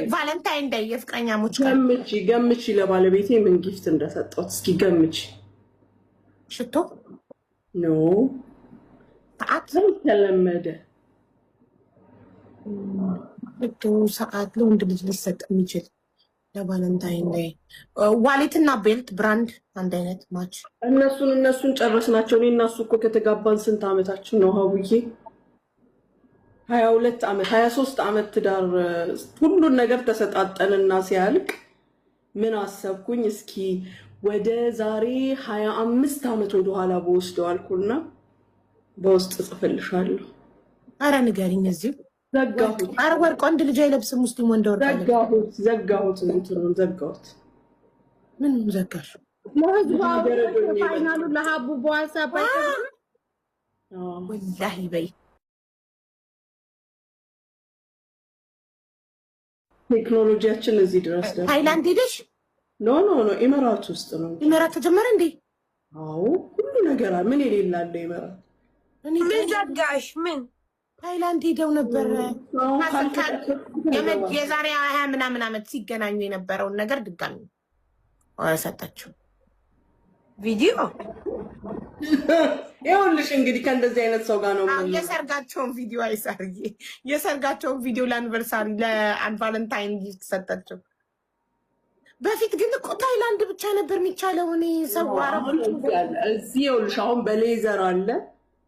ቫለንታይን ዴይ የፍቅረኛሞች ገምቺ ለባለቤቴ ምን ጊፍት እንደሰጠሁት እስኪ ገምቺ። ሽቶ ኖ ሰዓት ተለመደ። ሽቶ ሰዓት ለወንድ ልጅ ሊሰጥ የሚችል ለቫለንታይን ዴይ ዋሌትና ቤልት ብራንድ አንድ አይነት ማች። እነሱን ጨረስናቸው። እኔ እና እሱ እኮ ከተጋባን ስንት ዓመታችን ነው ሀቡዬ? 22 ዓመት 23 ዓመት ትዳር ሁሉን ነገር ተሰጣጠንና ሲያልቅ ምን አሰብኩኝ እስኪ ወደ ዛሬ 25 ዓመት ወደ ኋላ በወስደው አልኩና በውስጥ ጽፍልሻለሁ። አረ ንገሪኝ። እዚሁ ዘጋሁት። አረ ወርቅ ወንድ ልጅ አይለብስም ሙስሊም ወንድ ወርቅ ዘጋሁት። እንትኑን ዘጋሁት። ምን ዘጋሽ? ፋይናሉ ለሀቡ በዋትስአፕ ወላሂ በይ ቴክኖሎጂያችን እዚህ ድረስ ደርሷል። ታይላንድ ሄደሽ? ኖ ኢመራት ውስጥ ነው። ኢመራት ተጀመረ እንዴ? አዎ ሁሉ ነገር ምን የሌላለ ኢመራት። ምን ዘጋሽ? ምን ታይላንድ ሄደው ነበር የዛሬ 20 ምናምን ዓመት ሲገናኙ የነበረውን ነገር ድጋሚ ሰጣችሁ ቪዲዮ። ይኸውልሽ እንግዲህ ከእንደዚህ አይነት ሰው ጋር ነው የሰርጋቸውን ቪዲዮ አይሳርዬ የሰርጋቸውን ቪዲዮ ለአኒቨርሳሪ ለቫለንታይን ጊፍት ሰጣቸው። በፊት ግን እኮ ታይላንድ ብቻ ነበር የሚቻለው። እኔ ሰው አረቦች እዚህ ይኸውልሽ አሁን በሌዘር አለ።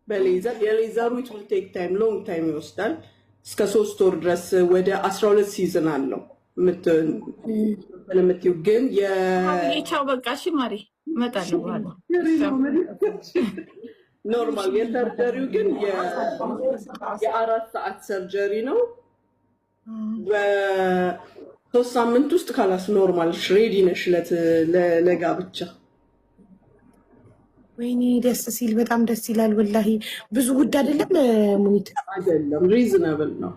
በሌዘር የሌዘሩ ኢት ዊል ቴክ ታይም ሎንግ ታይም ይወስዳል። እስከ 3 ወር ድረስ ወደ 12 ሲዝን አለው የምትይው ግን የቻው በቃ እሺ ማሪ እመጣለሁ በኋላ። ኖርማል የሰርጀሪው ግን የ4 ሰዓት ሰርጀሪ ነው። በ3 ሳምንት ውስጥ ካላስ ኖርማል ሬዲ ነሽ ለጋብቻ። ወይኔ ደስ ሲል በጣም ደስ ይላል ወላሂ። ብዙ ውድ አይደለም ሙኒት? አይደለም ሪዝናብል ነው።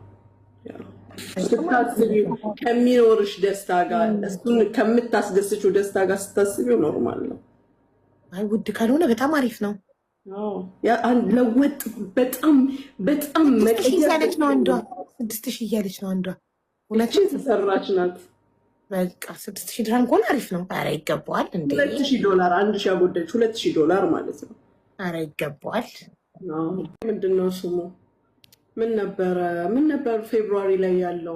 ስታስቢው ከሚኖርሽ ደስታ ጋር እሱን ከምታስደስችው ደስታ ጋር ስታስቢው ኖርማል ነው። አይ ውድ ካልሆነ በጣም አሪፍ ነው። ለወጥ በጣም መቀየር ነው። አንዷ 6000 እያለች ነው አንዷ። ሁለቱም ተሰራች ናት። በቃ 6000 ድርሃም ከሆነ አሪፍ ነው። ኧረ ይገባዋል እንዴ! $2000 1000 ያጎደልሽ $2000 ማለት ነው። ኧረ ይገባዋል። ምንድነው ስሙ? ምን ነበር ፌብሩዋሪ ላይ ያለው